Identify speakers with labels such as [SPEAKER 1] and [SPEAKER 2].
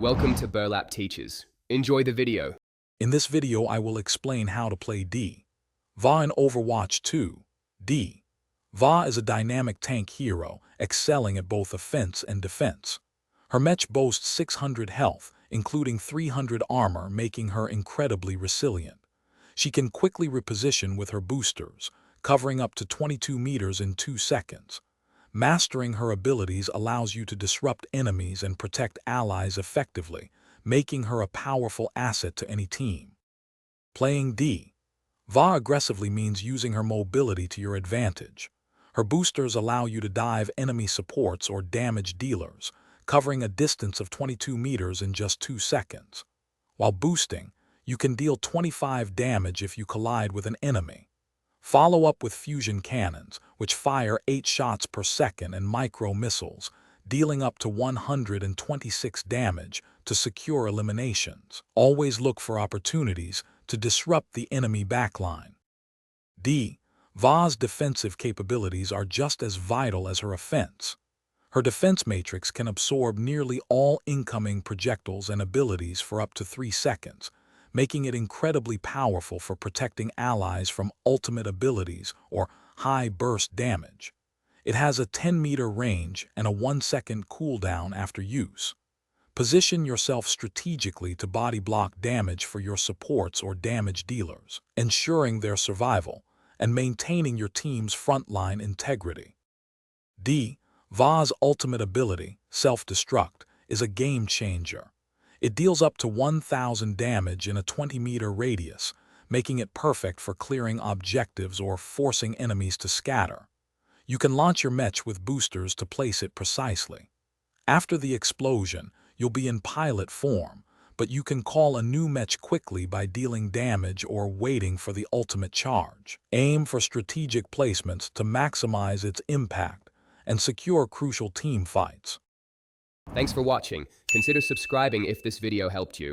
[SPEAKER 1] Welcome to Burlap Teachers. Enjoy the video.
[SPEAKER 2] In this video, I will explain how to play DVA in Overwatch 2. DVA is a dynamic tank hero, excelling at both offense and defense. Her mech boasts 600 health, including 300 armor, making her incredibly resilient. She can quickly reposition with her boosters, covering up to 22 meters in 2 seconds. Mastering her abilities allows you to disrupt enemies and protect allies effectively, making her a powerful asset to any team. Playing DVA aggressively means using her mobility to your advantage. Her boosters allow you to dive enemy supports or damage dealers, covering a distance of 22 meters in just 2 seconds. While boosting, you can deal 25 damage if you collide with an enemy. Follow up with fusion cannons, which fire 8 shots per second, and micro-missiles, dealing up to 126 damage to secure eliminations. Always look for opportunities to disrupt the enemy backline. DVA's defensive capabilities are just as vital as her offense. Her defense matrix can absorb nearly all incoming projectiles and abilities for up to 3 seconds, making it incredibly powerful for protecting allies from ultimate abilities or high burst damage. It has a 10-meter range and a 1-second cooldown after use. Position yourself strategically to body block damage for your supports or damage dealers, ensuring their survival and maintaining your team's frontline integrity. DVA's ultimate ability, Self-Destruct, is a game changer. It deals up to 1,000 damage in a 20-meter radius, making it perfect for clearing objectives or forcing enemies to scatter. You can launch your mech with boosters to place it precisely. After the explosion, you'll be in pilot form, but you can call a new mech quickly by dealing damage or waiting for the ultimate charge. Aim for strategic placements to maximize its impact and secure crucial team fights.
[SPEAKER 1] Thanks for watching. Consider subscribing if this video helped you.